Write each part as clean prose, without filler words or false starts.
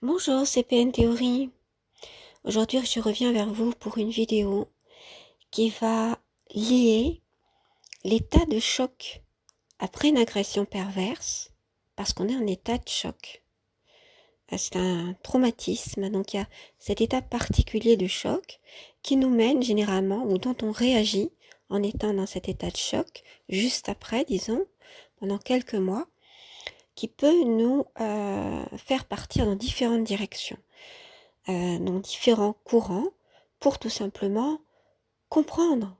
Bonjour, c'est PN Théorie. Aujourd'hui, je reviens vers vous pour une vidéo qui va lier l'état de choc après une agression perverse, parce qu'on est en état de choc. C'est un traumatisme, donc il y a cet état particulier de choc qui nous mène généralement, ou dont on réagit en étant dans cet état de choc, juste après, disons, pendant quelques mois, qui peut nous faire partir dans différentes directions. Dans différents courants pour tout simplement comprendre.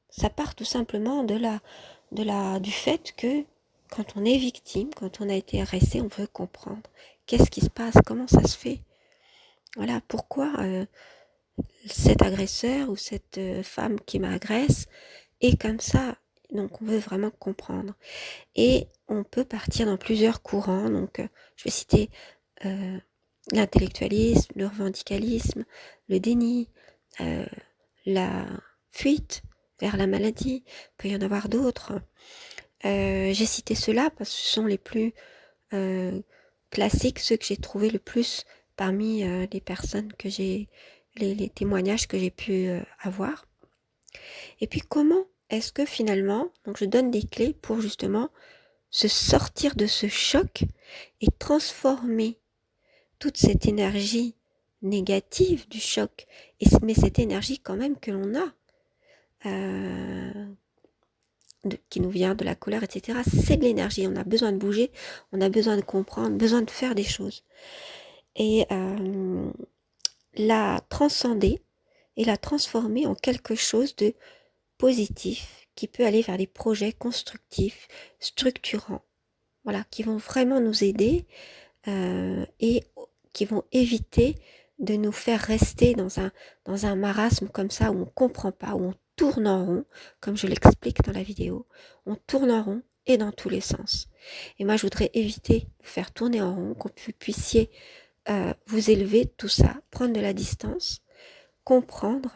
Ça part tout simplement du fait que quand on est victime, quand on a été agressé, on veut comprendre. Qu'est-ce qui se passe? Comment ça se fait? Voilà, pourquoi cet agresseur ou cette femme qui m'agresse est comme ça? Donc on veut vraiment comprendre. Et on peut partir dans plusieurs courants. Donc je vais citer l'intellectualisme, le revendicalisme, le déni, la fuite vers la maladie. Il peut y en avoir d'autres. J'ai cité ceux-là parce que ce sont les plus classiques, ceux que j'ai trouvés le plus parmi les personnes que j'ai, les témoignages que j'ai pu avoir. Et puis comment est-ce que finalement, donc je donne des clés pour justement se sortir de ce choc et transformer toute cette énergie négative du choc, mais cette énergie quand même que l'on a, qui nous vient de la colère, etc., c'est de l'énergie. On a besoin de bouger, on a besoin de comprendre, besoin de faire des choses. Et la transcender et la transformer en quelque chose de positif qui peut aller vers des projets constructifs, structurants, voilà, qui vont vraiment nous aider et qui vont éviter de nous faire rester dans un marasme comme ça où on ne comprend pas, où on tourne en rond, comme je l'explique dans la vidéo. On tourne en rond et dans tous les sens. Et moi, je voudrais éviter de vous faire tourner en rond, qu'on puissiez vous élever de tout ça, prendre de la distance, comprendre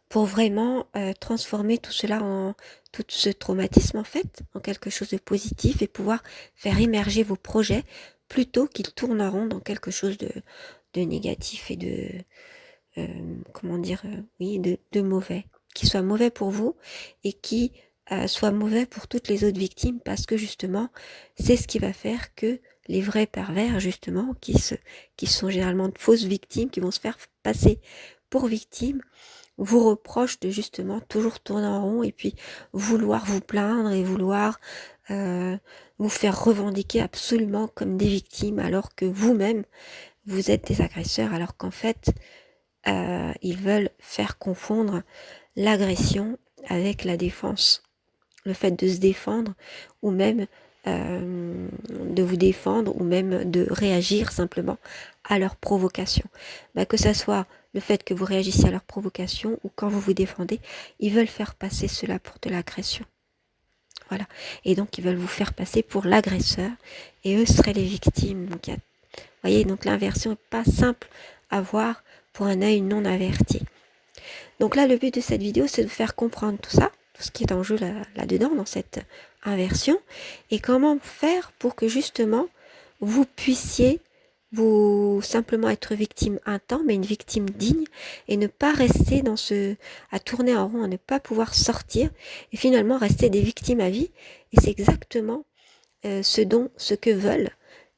pour vraiment transformer tout cela tout ce traumatisme en fait, en quelque chose de positif et pouvoir faire émerger vos projets plutôt qu'ils tournent en rond dans quelque chose de négatif et comment dire, oui, de mauvais, qui soit mauvais pour vous et qui soit mauvais pour toutes les autres victimes parce que justement, c'est ce qui va faire que les vrais pervers, justement, qui sont généralement de fausses victimes, qui vont se faire passer pour victimes, vous reprochent de justement toujours tourner en rond et puis vouloir vous plaindre et vouloir vous faire revendiquer absolument comme des victimes alors que vous-même, vous êtes des agresseurs, alors qu'en fait, ils veulent faire confondre l'agression avec la défense. Le fait de se défendre ou même de vous défendre ou même de réagir simplement à leur provocation. Que ça soit le fait que vous réagissiez à leur provocation ou quand vous vous défendez, ils veulent faire passer cela pour de l'agression. Voilà. Et donc ils veulent vous faire passer pour l'agresseur et eux seraient les victimes. Donc, vous voyez, donc l'inversion n'est pas simple à voir pour un œil non averti. Donc là, le but de cette vidéo, c'est de faire comprendre tout ça, tout ce qui est en jeu là-dedans, dans cette inversion, et comment faire pour que justement, vous puissiez vous simplement être victime un temps, mais une victime digne, et ne pas rester à tourner en rond, à ne pas pouvoir sortir, et finalement rester des victimes à vie. Et c'est exactement ce que veulent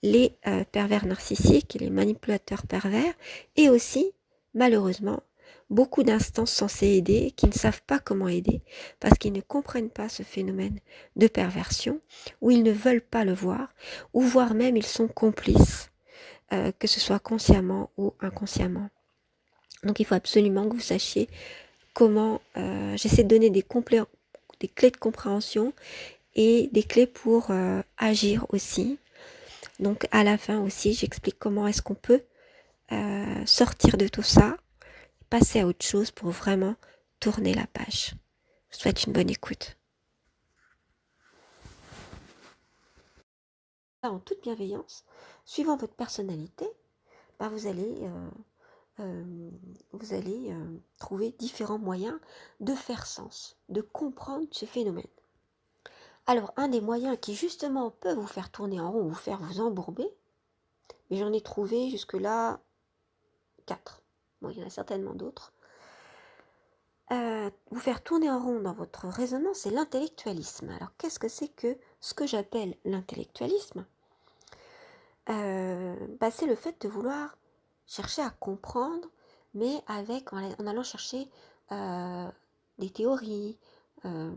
les pervers narcissiques et les manipulateurs pervers, et aussi, malheureusement, beaucoup d'instances censées aider qui ne savent pas comment aider parce qu'ils ne comprennent pas ce phénomène de perversion, ou ils ne veulent pas le voir, ou voire même ils sont complices, que ce soit consciemment ou inconsciemment. Donc il faut absolument que vous sachiez comment, j'essaie de donner des clés de compréhension et des clés pour agir aussi. Donc à la fin aussi, j'explique comment est-ce qu'on peut sortir de tout ça, passer à autre chose pour vraiment tourner la page. Je vous souhaite une bonne écoute. En toute bienveillance, suivant votre personnalité, vous allez, trouver différents moyens de faire sens, de comprendre ce phénomène. Alors, un des moyens qui justement peut vous faire tourner en rond, vous faire vous embourber, Et j'en ai trouvé jusque-là 4. Bon, il y en a certainement d'autres. Vous faire tourner en rond dans votre raisonnement, c'est l'intellectualisme. Alors, qu'est-ce que c'est que ce que j'appelle l'intellectualisme? C'est le fait de vouloir chercher à comprendre, mais en allant chercher des théories, euh,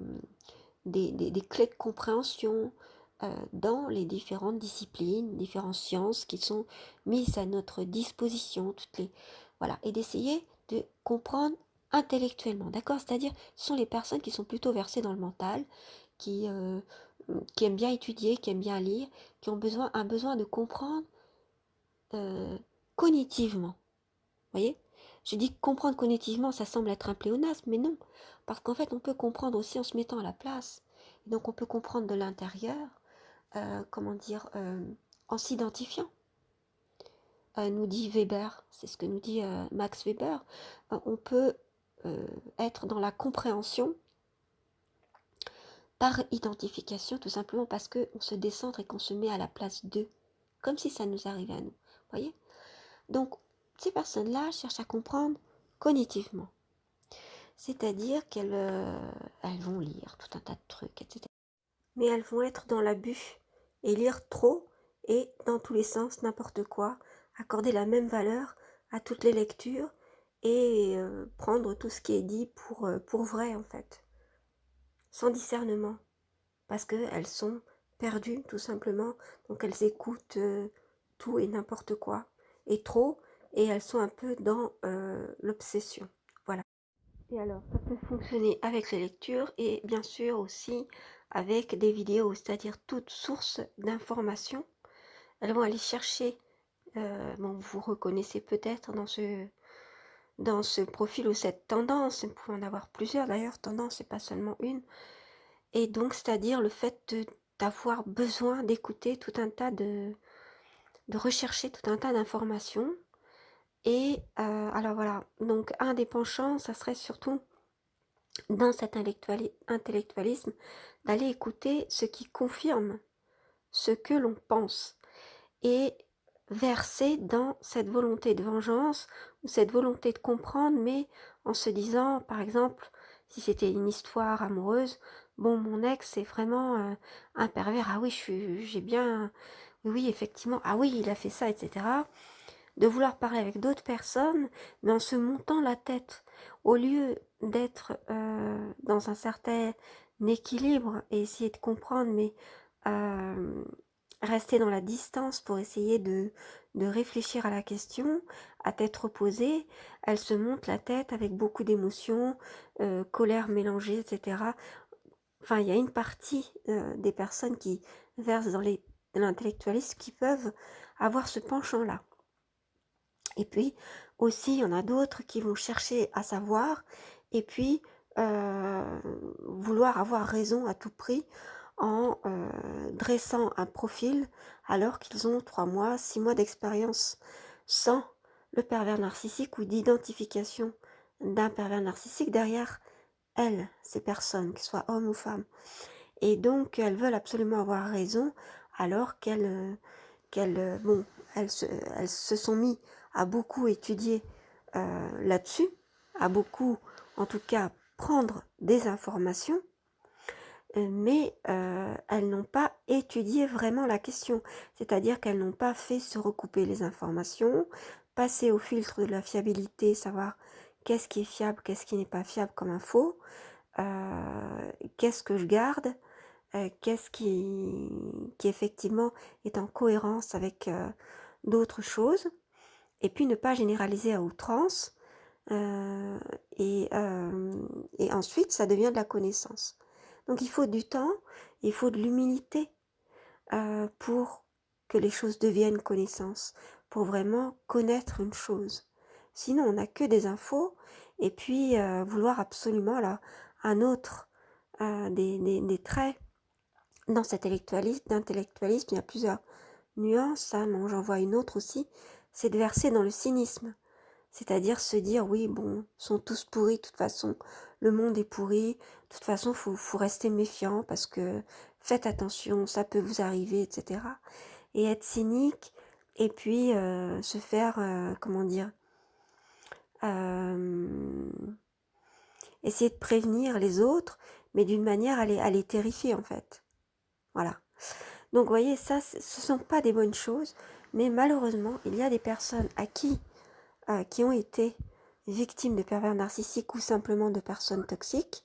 des clés de compréhension dans les différentes disciplines, différentes sciences qui sont mises à notre disposition, voilà, et d'essayer de comprendre intellectuellement, d'accord? C'est-à-dire, ce sont les personnes qui sont plutôt versées dans le mental, qui, euh, qui aiment bien étudier, qui aiment bien lire, qui ont un besoin de comprendre euh, cognitivement. Vous voyez? Je dis comprendre cognitivement, ça semble être un pléonasme, mais non. Parce qu'en fait, on peut comprendre aussi en se mettant à la place. Et donc, on peut comprendre de l'intérieur, en s'identifiant. Nous dit Weber, c'est ce que nous dit Max Weber, on peut être dans la compréhension par identification, tout simplement parce qu'on se décentre et qu'on se met à la place d'eux, comme si ça nous arrivait à nous. Vous voyez? Donc, ces personnes-là cherchent à comprendre cognitivement. C'est-à-dire qu'elles vont lire tout un tas de trucs, etc. Mais elles vont être dans l'abus et lire trop et dans tous les sens, n'importe quoi, accorder la même valeur à toutes les lectures et prendre tout ce qui est dit pour vrai en fait, sans discernement, parce qu'elles sont perdues tout simplement, donc elles écoutent tout et n'importe quoi, et trop, et elles sont un peu dans l'obsession. Voilà. Et alors, ça peut fonctionner avec les lectures et bien sûr aussi avec des vidéos, c'est-à-dire toute source d'information. Elles vont aller chercher, vous reconnaissez peut-être dans ce profil ou cette tendance, vous pouvez en avoir plusieurs d'ailleurs, tendance, c'est pas seulement une, et donc c'est-à-dire le fait d'avoir besoin d'écouter tout un tas de rechercher tout un tas d'informations. Et alors voilà, donc un des penchants, ça serait surtout dans cet intellectualisme, d'aller écouter ce qui confirme ce que l'on pense et verser dans cette volonté de vengeance ou cette volonté de comprendre, mais en se disant, par exemple, si c'était une histoire amoureuse, bon, mon ex c'est vraiment un pervers, ah oui, j'ai bien, oui, effectivement, ah oui, il a fait ça, etc. De vouloir parler avec d'autres personnes, mais en se montant la tête, au lieu d'être dans un certain équilibre et essayer de comprendre, mais euh, rester dans la distance pour essayer de réfléchir à la question, à tête reposée, elle se monte la tête avec beaucoup d'émotions, colère mélangée, etc. Enfin, il y a une partie des personnes qui versent dans l'intellectualisme qui peuvent avoir ce penchant-là. Et puis aussi, il y en a d'autres qui vont chercher à savoir et puis vouloir avoir raison à tout prix en dressant un profil alors qu'ils ont 3 mois, 6 mois d'expérience sans le pervers narcissique ou d'identification d'un pervers narcissique derrière elles, ces personnes, qu'ils soient hommes ou femmes. Et donc, elles veulent absolument avoir raison alors elles se sont mis à beaucoup étudier là-dessus, à beaucoup, en tout cas, prendre des informations, mais elles n'ont pas étudié vraiment la question. C'est-à-dire qu'elles n'ont pas fait se recouper les informations, passer au filtre de la fiabilité, savoir qu'est-ce qui est fiable, qu'est-ce qui n'est pas fiable comme info, qu'est-ce que je garde, qu'est-ce qui effectivement est en cohérence avec d'autres choses, et puis ne pas généraliser à outrance, euh, et, euh, et ensuite ça devient de la connaissance. Donc il faut du temps, il faut de l'humilité pour que les choses deviennent connaissance, pour vraiment connaître une chose. Sinon on n'a que des infos, et puis vouloir absolument là un autre des traits dans cet intellectualisme, il y a plusieurs nuances, hein, mais j'en vois une autre aussi, c'est de verser dans le cynisme. C'est-à-dire se dire, oui, bon, ils sont tous pourris, de toute façon, le monde est pourri, de toute façon, faut rester méfiant parce que faites attention, ça peut vous arriver, etc. Et être cynique et puis se faire, comment dire, essayer de prévenir les autres, mais d'une manière à les terrifier en fait. Voilà. Donc vous voyez, ça, ce ne sont pas des bonnes choses, mais malheureusement, il y a des personnes qui ont été victimes de pervers narcissiques ou simplement de personnes toxiques,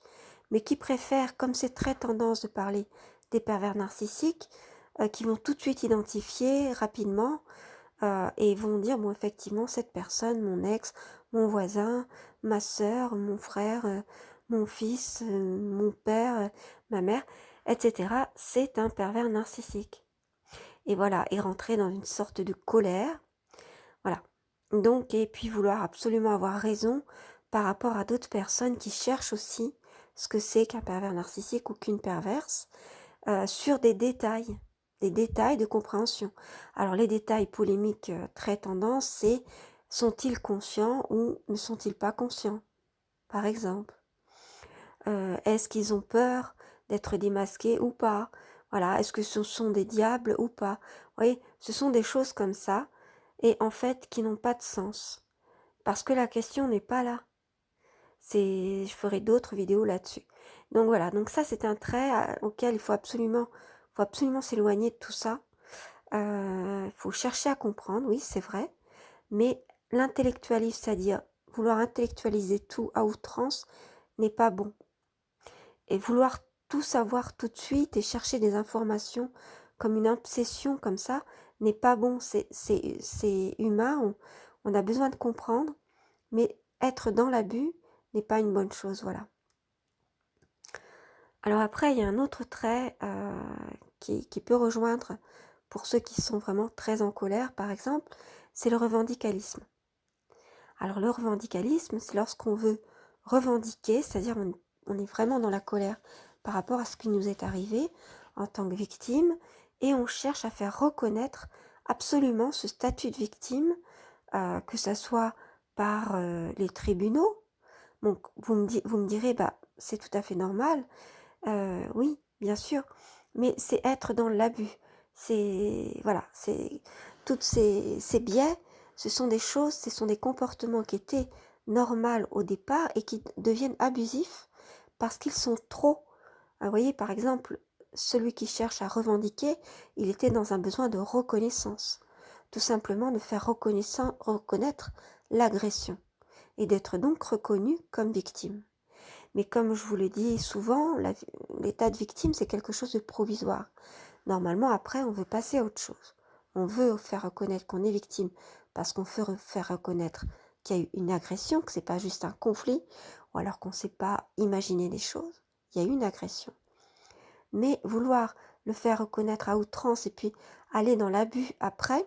mais qui préfèrent, comme c'est très tendance de parler des pervers narcissiques, qui vont tout de suite identifier rapidement et vont dire, bon, effectivement, cette personne, mon ex, mon voisin, ma sœur, mon frère, mon fils, mon père, ma mère, etc., c'est un pervers narcissique. Et voilà, et rentrer dans une sorte de colère. Voilà. Donc, et puis vouloir absolument avoir raison par rapport à d'autres personnes qui cherchent aussi ce que c'est qu'un pervers narcissique ou qu'une perverse, sur des détails de compréhension. Alors les détails polémiques très tendance, c'est sont-ils conscients ou ne sont-ils pas conscients, par exemple. Est-ce qu'ils ont peur d'être démasqués ou pas? Voilà, est-ce que ce sont des diables ou pas? Vous voyez, ce sont des choses comme ça, et en fait qui n'ont pas de sens. Parce que la question n'est pas là. Je ferai d'autres vidéos là-dessus. Donc voilà, donc ça c'est un trait auquel il faut absolument s'éloigner de tout ça. Faut chercher à comprendre, oui c'est vrai, mais l'intellectualisme, c'est-à-dire vouloir intellectualiser tout à outrance, n'est pas bon. Et vouloir tout savoir tout de suite et chercher des informations comme une obsession comme ça n'est pas bon. C'est humain, on a besoin de comprendre, mais être dans l'abus n'est pas une bonne chose, voilà. Alors après, il y a un autre trait qui peut rejoindre pour ceux qui sont vraiment très en colère, par exemple, c'est le revendicalisme. Alors le revendicalisme, c'est lorsqu'on veut revendiquer, c'est-à-dire on est vraiment dans la colère par rapport à ce qui nous est arrivé en tant que victime, et on cherche à faire reconnaître absolument ce statut de victime, que ça soit par les tribunaux. Donc vous me direz, bah c'est tout à fait normal, oui, bien sûr, mais c'est être dans l'abus. C'est voilà, c'est toutes ces biais, ce sont des choses, ce sont des comportements qui étaient normaux au départ et qui deviennent abusifs parce qu'ils sont trop. Vous voyez, par exemple, celui qui cherche à revendiquer, il était dans un besoin de reconnaissance, tout simplement de faire reconnaître l'agression et d'être donc reconnu comme victime. Mais comme je vous le dis souvent, l'état de victime, c'est quelque chose de provisoire. Normalement, après, on veut passer à autre chose. On veut faire reconnaître qu'on est victime parce qu'on veut faire reconnaître qu'il y a eu une agression, que c'est pas juste un conflit, ou alors qu'on ne sait pas imaginer les choses. Il y a eu une agression. Mais vouloir le faire reconnaître à outrance et puis aller dans l'abus après,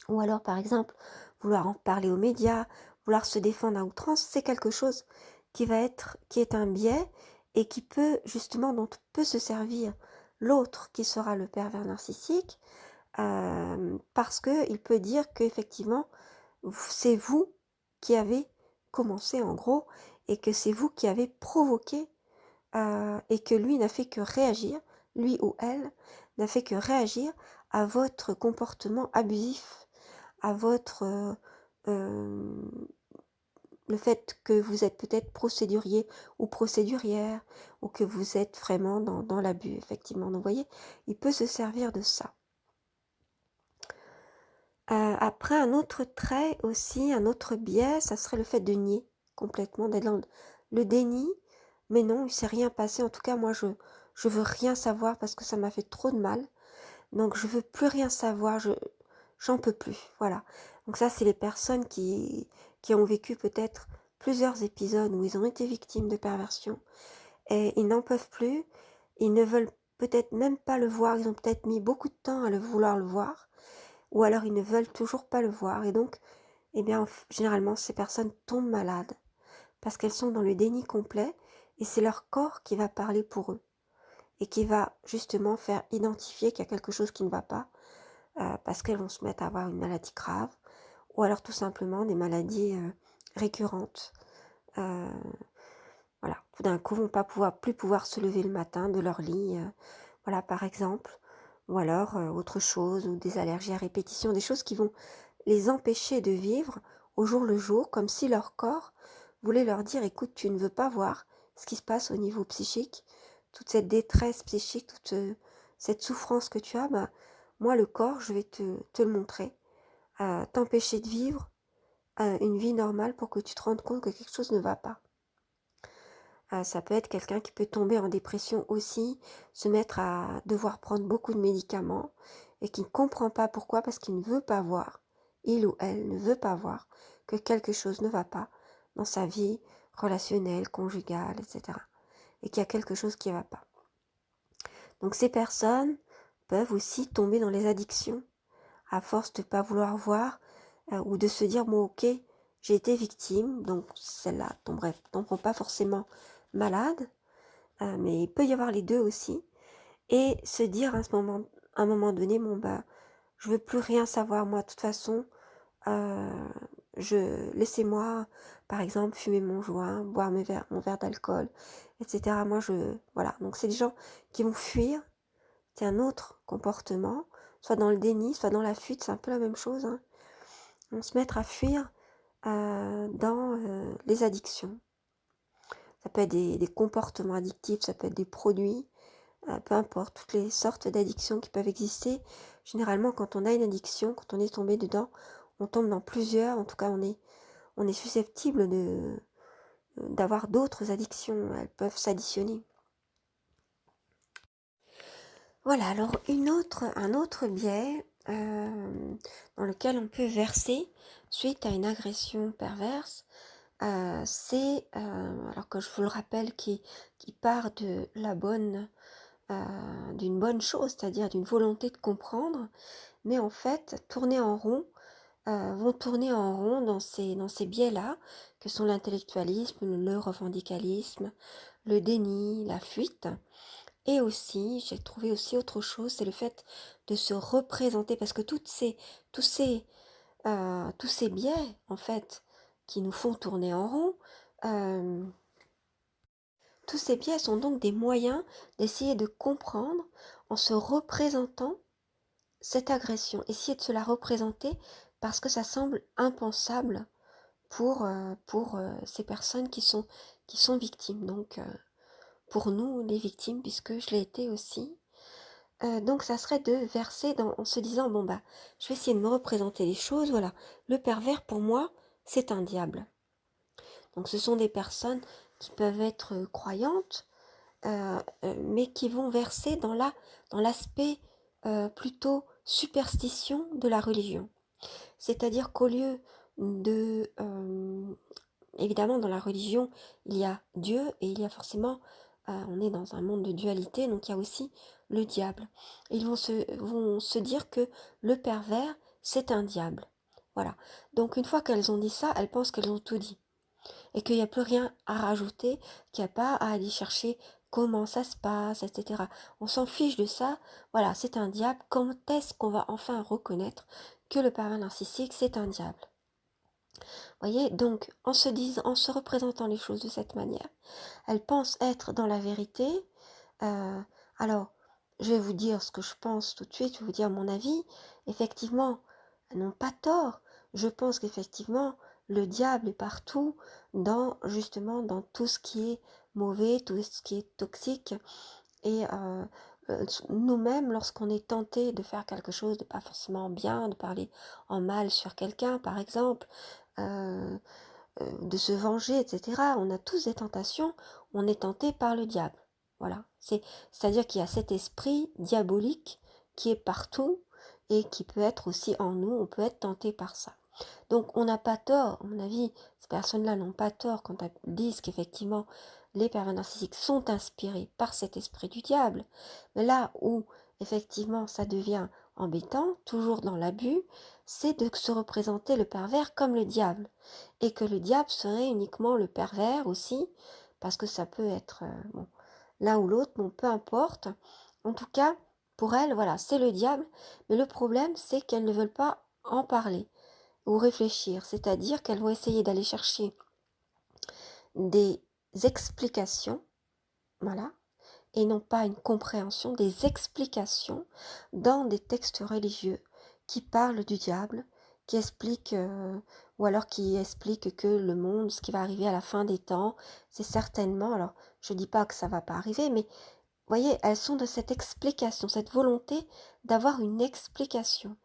ou alors par exemple vouloir en parler aux médias, vouloir se défendre à outrance, c'est quelque chose qui est un biais et qui peut justement, dont peut se servir l'autre qui sera le pervers narcissique, parce que il peut dire qu'effectivement c'est vous qui avez commencé en gros et que c'est vous qui avez provoqué et que lui n'a fait que réagir, lui ou elle n'a fait que réagir à votre comportement abusif, à votre le fait que vous êtes peut-être procédurier ou procédurière, ou que vous êtes vraiment dans l'abus, effectivement. Donc, vous voyez, il peut se servir de ça. Après, un autre trait aussi, un autre biais, ça serait le fait de nier complètement, d'être dans le déni. Mais non, il s'est rien passé. En tout cas, moi, je veux rien savoir parce que ça m'a fait trop de mal. Donc, je veux plus rien savoir. J'en peux plus. Voilà. Donc ça, c'est les personnes qui ont vécu peut-être plusieurs épisodes où ils ont été victimes de perversion et ils n'en peuvent plus. Ils ne veulent peut-être même pas le voir. Ils ont peut-être mis beaucoup de temps à vouloir le voir, ou alors ils ne veulent toujours pas le voir. Et donc, eh bien, généralement, ces personnes tombent malades parce qu'elles sont dans le déni complet et c'est leur corps qui va parler pour eux et qui va justement faire identifier qu'il y a quelque chose qui ne va pas, parce qu'elles vont se mettre à avoir une maladie grave ou alors tout simplement des maladies récurrentes. Voilà, tout d'un coup vont pas plus pouvoir se lever le matin de leur lit, voilà par exemple, ou alors autre chose, ou des allergies à répétition, des choses qui vont les empêcher de vivre au jour le jour, comme si leur corps voulait leur dire, écoute, tu ne veux pas voir ce qui se passe au niveau psychique, toute cette détresse psychique, toute cette souffrance que tu as, bah, moi le corps, je vais te le montrer, t'empêcher de vivre une vie normale pour que tu te rendes compte que quelque chose ne va pas. Ça peut être quelqu'un qui peut tomber en dépression aussi, se mettre à devoir prendre beaucoup de médicaments et qui ne comprend pas pourquoi, parce qu'il ne veut pas voir, il ou elle ne veut pas voir que quelque chose ne va pas dans sa vie relationnelle, conjugale, etc. Et qu'il y a quelque chose qui ne va pas. Donc ces personnes peuvent aussi tomber dans les addictions à force de ne pas vouloir voir ou de se dire, bon ok, j'ai été victime, donc celles-là tomberont pas forcément malades, mais il peut y avoir les deux aussi, et se dire à un moment donné, bon bah, je veux plus rien savoir, moi de toute façon, laissez-moi, par exemple, fumer mon joint, boire mon verre d'alcool, etc. Moi voilà, donc c'est des gens qui vont fuir, c'est un autre comportement, soit dans le déni, soit dans la fuite, c'est un peu la même chose, hein. On se mettre à fuir dans les addictions. Ça peut être des comportements addictifs, ça peut être des produits, peu importe, toutes les sortes d'addictions qui peuvent exister. Généralement, quand on a une addiction, quand on est tombé dedans, on tombe dans plusieurs, en tout cas on est susceptible d'avoir d'autres addictions, elles peuvent s'additionner. Voilà, alors un autre biais dans lequel on peut verser suite à une agression perverse, c'est, alors que je vous le rappelle, qui part de d'une bonne chose, c'est-à-dire d'une volonté de comprendre, mais en fait vont tourner en rond dans ces biais-là, que sont l'intellectualisme, le revendicalisme, le déni, la fuite. Et aussi, j'ai trouvé aussi autre chose, c'est le fait de se représenter, parce que tous ces biais, en fait, qui nous font tourner en rond, euh, tous ces biais sont donc des moyens d'essayer de comprendre en se représentant cette agression, essayer de se la représenter parce que ça semble impensable pour ces personnes qui sont victimes. Donc, pour nous, les victimes, puisque je l'ai été aussi. Donc ça serait de verser en se disant, bon bah, je vais essayer de me représenter les choses, voilà. Le pervers, pour moi, c'est un diable. Donc ce sont des personnes qui peuvent être croyantes, mais qui vont verser dans l'aspect plutôt superstition de la religion. C'est-à-dire qu'au lieu de... évidemment, dans la religion, il y a Dieu et il y a forcément... on est dans un monde de dualité, donc il y a aussi le diable. Ils vont se dire que le pervers, c'est un diable. Voilà. Donc une fois qu'elles ont dit ça, elles pensent qu'elles ont tout dit. Et qu'il n'y a plus rien à rajouter, qu'il n'y a pas à aller chercher comment ça se passe, etc. On s'en fiche de ça. Voilà, c'est un diable. Quand est-ce qu'on va enfin reconnaître que le pervers narcissique, c'est un diable? Voyez, donc, en se représentant les choses de cette manière, elles pensent être dans la vérité. Euh, alors, je vais vous dire ce que je pense tout de suite, je vais vous dire mon avis. Effectivement, elles n'ont pas tort. Je pense qu'effectivement, le diable est partout, justement, dans tout ce qui est mauvais, tout ce qui est toxique. Et nous-mêmes, lorsqu'on est tenté de faire quelque chose de pas forcément bien, de parler en mal sur quelqu'un, par exemple, euh, de se venger, etc., on a tous des tentations, on est tenté par le diable. Voilà. C'est-à-dire qu'il y a cet esprit diabolique qui est partout et qui peut être aussi en nous, on peut être tenté par ça. Donc on n'a pas tort, à mon avis, ces personnes-là n'ont pas tort quand elles disent qu'effectivement les pervers narcissiques sont inspirés par cet esprit du diable. Mais là où effectivement ça devient embêtant, toujours dans l'abus, c'est de se représenter le pervers comme le diable. Et que le diable serait uniquement le pervers aussi, parce que ça peut être bon, l'un ou l'autre, bon, peu importe. En tout cas, pour elles, voilà, c'est le diable. Mais le problème, c'est qu'elles ne veulent pas en parler ou réfléchir, c'est-à-dire qu'elles vont essayer d'aller chercher des explications, voilà, et non pas une compréhension, des explications dans des textes religieux qui parlent du diable, qui expliquent, ou alors qui expliquent que le monde, ce qui va arriver à la fin des temps, c'est certainement, alors je dis pas que ça va pas arriver, mais vous voyez, elles sont de cette explication, cette volonté d'avoir une explication.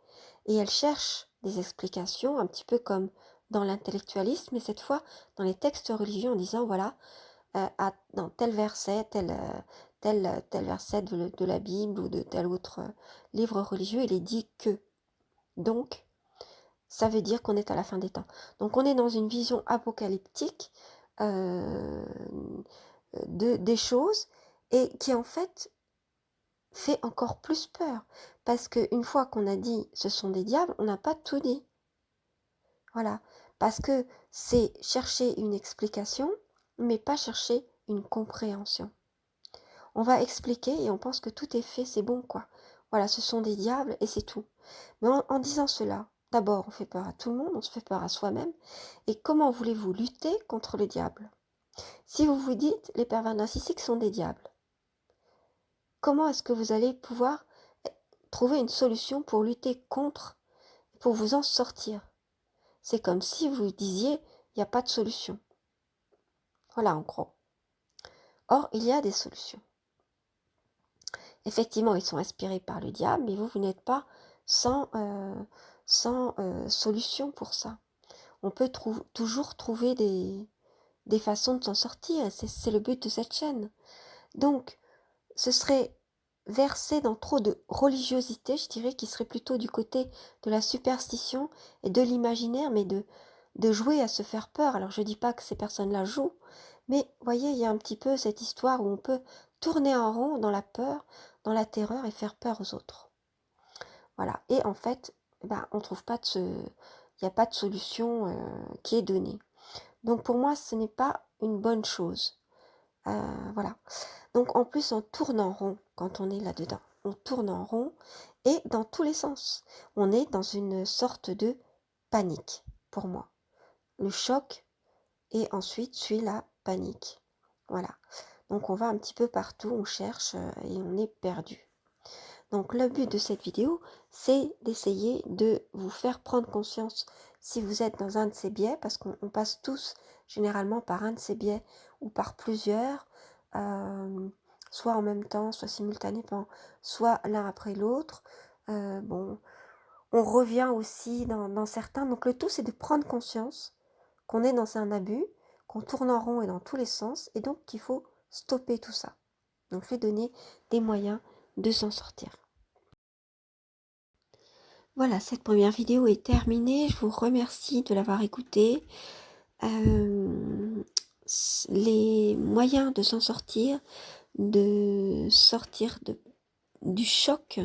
Et elles cherchent des explications, un petit peu comme dans l'intellectualisme, mais cette fois dans les textes religieux en disant, voilà, dans tel verset, tel verset de la Bible ou de tel autre livre religieux, il est dit que. Donc, ça veut dire qu'on est à la fin des temps. Donc, on est dans une vision apocalyptique euh, des choses et qui en fait encore plus peur. Parce qu'une fois qu'on a dit ce sont des diables, on n'a pas tout dit. Voilà. Parce que c'est chercher une explication, mais pas chercher une compréhension. On va expliquer et on pense que tout est fait, c'est bon quoi. Voilà, ce sont des diables et c'est tout. Mais en disant cela, d'abord on fait peur à tout le monde, on se fait peur à soi-même. Et comment voulez-vous lutter contre le diable? Si vous vous dites les pervers narcissiques sont des diables, comment est-ce que vous allez pouvoir trouver une solution pour lutter contre, pour vous en sortir? C'est comme si vous disiez il n'y a pas de solution. Voilà en gros. Or, il y a des solutions. Effectivement, ils sont inspirés par le diable, mais vous n'êtes pas sans solution pour ça. On peut toujours trouver des façons de s'en sortir, c'est le but de cette chaîne. Donc, ce serait versé dans trop de religiosité, je dirais, qui serait plutôt du côté de la superstition et de l'imaginaire, mais de jouer à se faire peur. Alors, je ne dis pas que ces personnes-là jouent, mais voyez, il y a un petit peu cette histoire où on peut tourner en rond dans la peur, dans la terreur et faire peur aux autres. Voilà. Et en fait, on trouve pas il n'y a pas de solution qui est donnée. Donc pour moi, ce n'est pas une bonne chose. Voilà. Donc en plus, on tourne en rond quand on est là-dedans. On tourne en rond et dans tous les sens. On est dans une sorte de panique, pour moi. Le choc et ensuite suit la panique. Voilà. Donc on va un petit peu partout, on cherche et on est perdu. Donc le but de cette vidéo, c'est d'essayer de vous faire prendre conscience si vous êtes dans un de ces biais, parce qu'on passe tous généralement par un de ces biais ou par plusieurs, soit en même temps, soit simultanément, soit l'un après l'autre. Bon, on revient aussi dans certains. Donc le tout, c'est de prendre conscience qu'on est dans un abus, qu'on tourne en rond et dans tous les sens, et donc qu'il faut stopper tout ça. Donc je vais donner des moyens de s'en sortir. Voilà, cette première vidéo est terminée. Je vous remercie de l'avoir écoutée. Les moyens de s'en sortir, de sortir du choc,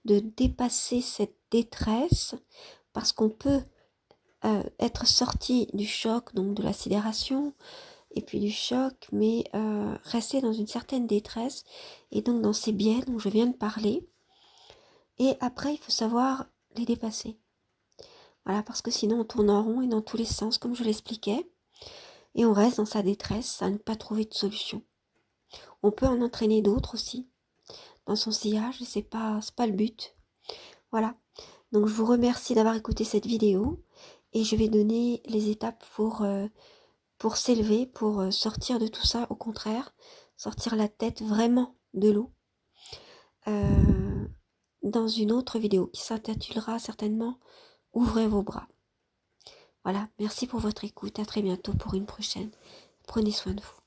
de dépasser cette détresse, parce qu'on peut être sorti du choc, donc de la sidération, et puis du choc, mais rester dans une certaine détresse, et donc dans ces biais dont je viens de parler. Et après, il faut savoir les dépasser. Voilà, parce que sinon on tourne en rond et dans tous les sens, comme je l'expliquais, et on reste dans sa détresse à ne pas trouver de solution. On peut en entraîner d'autres aussi, dans son sillage, et c'est pas le but. Voilà, donc je vous remercie d'avoir écouté cette vidéo, et je vais donner les étapes pour s'élever, pour sortir de tout ça, au contraire, sortir la tête vraiment de l'eau, dans une autre vidéo qui s'intitulera certainement « Ouvrez vos bras ». Voilà, merci pour votre écoute, à très bientôt pour une prochaine. Prenez soin de vous.